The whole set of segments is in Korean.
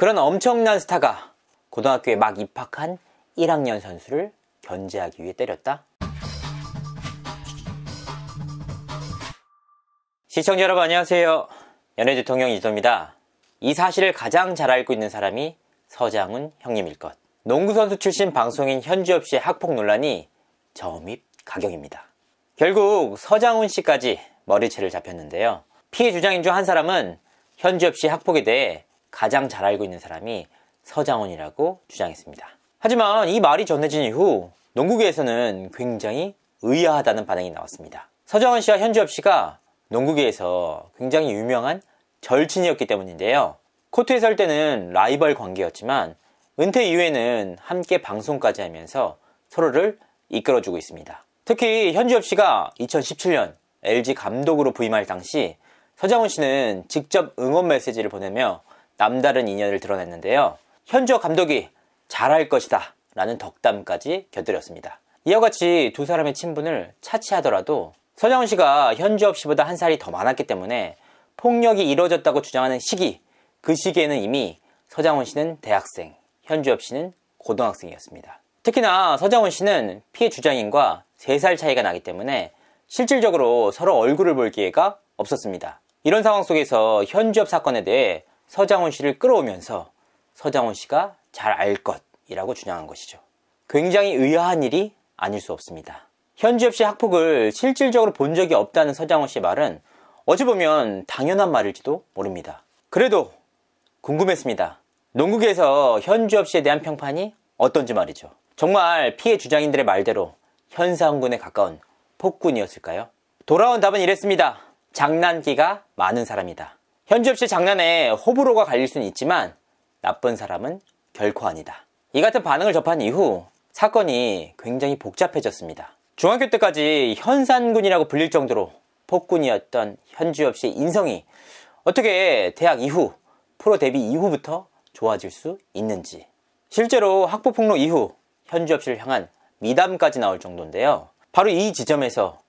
그런 엄청난 스타가 고등학교에 막 입학한 1학년 선수를 견제하기 위해 때렸다? 시청자 여러분 안녕하세요. 연예대통령 이도입니다. 이 사실을 가장 잘 알고 있는 사람이 서장훈 형님일 것. 농구선수 출신 방송인 현주엽 씨의 학폭 논란이 저입가경입니다. 결국 서장훈 씨까지 머리채를 잡혔는데요. 피해 주장인 중 한 사람은 현주엽 씨 학폭에 대해 가장 잘 알고 있는 사람이 서장훈이라고 주장했습니다. 하지만 이 말이 전해진 이후 농구계에서는 굉장히 의아하다는 반응이 나왔습니다. 서장훈 씨와 현주엽 씨가 농구계에서 굉장히 유명한 절친이었기 때문인데요. 코트에 설 때는 라이벌 관계였지만 은퇴 이후에는 함께 방송까지 하면서 서로를 이끌어주고 있습니다. 특히 현주엽 씨가 2017년 LG 감독으로 부임할 당시 서장훈 씨는 직접 응원 메시지를 보내며 남다른 인연을 드러냈는데요. 현주엽 감독이 잘할 것이다 라는 덕담까지 곁들였습니다. 이와 같이 두 사람의 친분을 차치하더라도 서장훈 씨가 현주엽 씨보다 한 살이 더 많았기 때문에 폭력이 이루어졌다고 주장하는 시기, 그 시기에는 이미 서장훈 씨는 대학생, 현주엽 씨는 고등학생이었습니다. 특히나 서장훈 씨는 피해 주장인과 3살 차이가 나기 때문에 실질적으로 서로 얼굴을 볼 기회가 없었습니다. 이런 상황 속에서 현주엽 사건에 대해 서장훈 씨를 끌어오면서 서장훈 씨가 잘 알 것이라고 주장한 것이죠. 굉장히 의아한 일이 아닐 수 없습니다. 현주엽 씨의 학폭을 실질적으로 본 적이 없다는 서장훈 씨의 말은 어찌 보면 당연한 말일지도 모릅니다. 그래도 궁금했습니다. 농구계에서 현주엽 씨에 대한 평판이 어떤지 말이죠. 정말 피해 주장인들의 말대로 현상군에 가까운 폭군이었을까요? 돌아온 답은 이랬습니다. 장난기가 많은 사람이다. 현주엽 씨의 장난에 호불호가 갈릴 수는 있지만 나쁜 사람은 결코 아니다. 이 같은 반응을 접한 이후 사건이 굉장히 복잡해졌습니다. 중학교 때까지 현산군이라고 불릴 정도로 폭군이었던 현주엽 씨의 인성이 어떻게 대학 이후, 프로 데뷔 이후부터 좋아질 수 있는지. 실제로 학폭폭로 이후 현주엽 씨를 향한 미담까지 나올 정도인데요. 바로 이 지점에서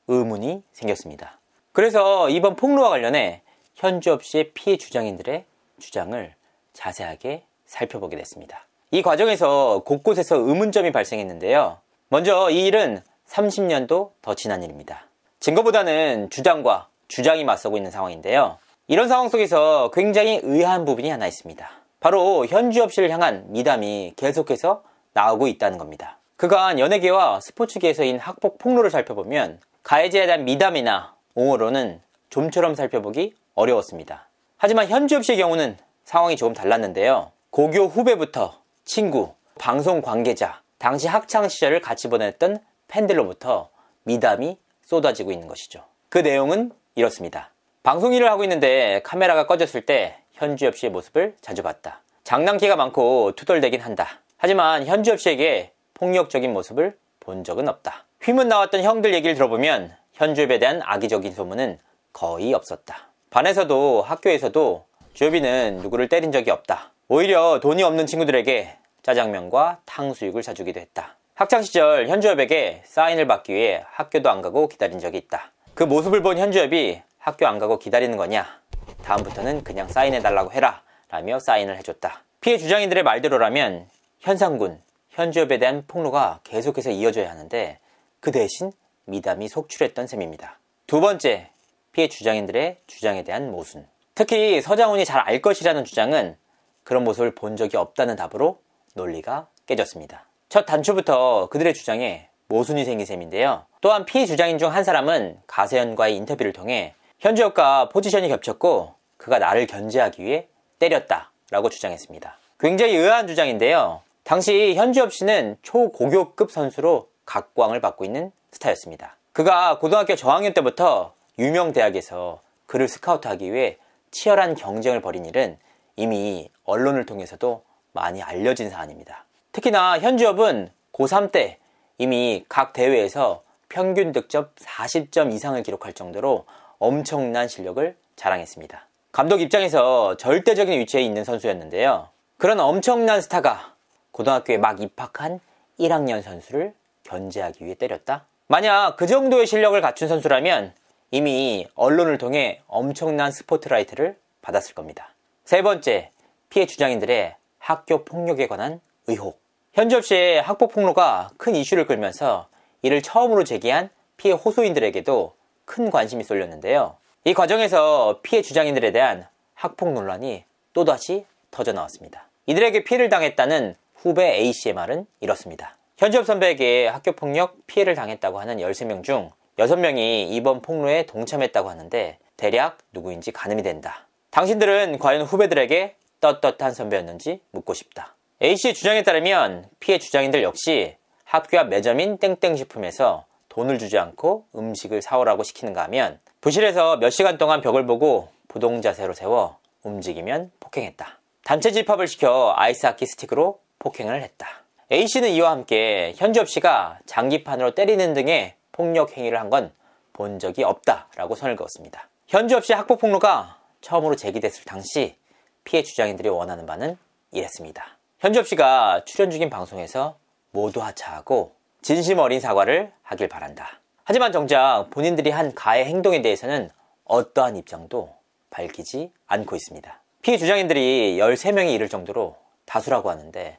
의문이 생겼습니다. 그래서 이번 폭로와 관련해 현주엽 씨의 피해 주장인들의 주장을 자세하게 살펴보게 됐습니다. 이 과정에서 곳곳에서 의문점이 발생했는데요. 먼저 이 일은 30년도 더 지난 일입니다. 증거보다는 주장과 주장이 맞서고 있는 상황인데요. 이런 상황 속에서 굉장히 의아한 부분이 하나 있습니다. 바로 현주엽 씨를 향한 미담이 계속해서 나오고 있다는 겁니다. 그간 연예계와 스포츠계에서인 학폭 폭로를 살펴보면 가해자에 대한 미담이나 옹호로는 좀처럼 살펴보기 어려웠습니다. 하지만 현주엽 씨의 경우는 상황이 조금 달랐는데요. 고교 후배부터 친구, 방송 관계자, 당시 학창시절을 같이 보냈던 팬들로부터 미담이 쏟아지고 있는 것이죠. 그 내용은 이렇습니다. 방송 일을 하고 있는데 카메라가 꺼졌을 때 현주엽 씨의 모습을 자주 봤다. 장난기가 많고 투덜대긴 한다. 하지만 현주엽 씨에게 폭력적인 모습을 본 적은 없다. 휘문 나왔던 형들 얘기를 들어보면 현주엽에 대한 악의적인 소문은 거의 없었다. 반에서도 학교에서도 주엽이는 누구를 때린 적이 없다. 오히려 돈이 없는 친구들에게 짜장면과 탕수육을 사주기도 했다. 학창시절 현주엽에게 사인을 받기 위해 학교도 안 가고 기다린 적이 있다. 그 모습을 본 현주엽이 학교 안 가고 기다리는 거냐? 다음부터는 그냥 사인해달라고 해라 라며 사인을 해줬다. 피해 주장인들의 말대로라면 현상군, 현주엽에 대한 폭로가 계속해서 이어져야 하는데 그 대신 미담이 속출했던 셈입니다. 두 번째, 피해 주장인들의 주장에 대한 모순. 특히 서장훈이 잘 알 것이라는 주장은 그런 모습을 본 적이 없다는 답으로 논리가 깨졌습니다. 첫 단초부터 그들의 주장에 모순이 생긴 셈인데요. 또한 피해 주장인 중 한 사람은 가세현과의 인터뷰를 통해 현주엽과 포지션이 겹쳤고 그가 나를 견제하기 위해 때렸다 라고 주장했습니다. 굉장히 의아한 주장인데요. 당시 현주엽 씨는 초고교급 선수로 각광을 받고 있는 스타였습니다. 그가 고등학교 저학년 때부터 유명 대학에서 그를 스카우트하기 위해 치열한 경쟁을 벌인 일은 이미 언론을 통해서도 많이 알려진 사안입니다. 특히나 현주엽은 고3 때 이미 각 대회에서 평균 득점 40점 이상을 기록할 정도로 엄청난 실력을 자랑했습니다. 감독 입장에서 절대적인 위치에 있는 선수였는데요. 그런 엄청난 스타가 고등학교에 막 입학한 1학년 선수를 견제하기 위해 때렸다? 만약 그 정도의 실력을 갖춘 선수라면 이미 언론을 통해 엄청난 스포트라이트를 받았을 겁니다. 세 번째, 피해 주장인들의 학교 폭력에 관한 의혹. 현지업체의 학폭 폭로가 큰 이슈를 끌면서 이를 처음으로 제기한 피해 호소인들에게도 큰 관심이 쏠렸는데요. 이 과정에서 피해 주장인들에 대한 학폭 논란이 또다시 터져나왔습니다. 이들에게 피해를 당했다는 후배 A씨의 말은 이렇습니다. 현지업 선배에게 학교폭력 피해를 당했다고 하는 13명 중 6명이 이번 폭로에 동참했다고 하는데 대략 누구인지 가늠이 된다. 당신들은 과연 후배들에게 떳떳한 선배였는지 묻고 싶다. A씨의 주장에 따르면 피해 주장인들 역시 학교 앞 매점인 땡땡식품에서 돈을 주지 않고 음식을 사오라고 시키는가 하면 부실에서 몇 시간 동안 벽을 보고 부동 자세로 세워 움직이면 폭행했다. 단체 집합을 시켜 아이스하키 스틱으로 폭행을 했다. A씨는 이와 함께 현지업씨가 장기판으로 때리는 등의 폭력 행위를 한 건 본 적이 없다라고 선을 그었습니다. 현지업씨 학폭 폭로가 처음으로 제기됐을 당시 피해 주장인들이 원하는 바는 이랬습니다. 현지업씨가 출연 중인 방송에서 모두 하차하고 진심 어린 사과를 하길 바란다. 하지만 정작 본인들이 한 가해 행동에 대해서는 어떠한 입장도 밝히지 않고 있습니다. 피해 주장인들이 13명이 이를 정도로 다수라고 하는데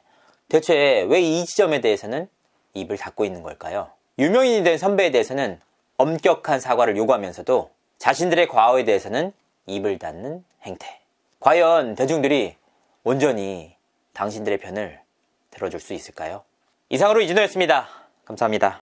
대체 왜 이 지점에 대해서는 입을 닫고 있는 걸까요? 유명인이 된 선배에 대해서는 엄격한 사과를 요구하면서도 자신들의 과오에 대해서는 입을 닫는 행태. 과연 대중들이 온전히 당신들의 편을 들어줄 수 있을까요? 이상으로 이진호였습니다. 감사합니다.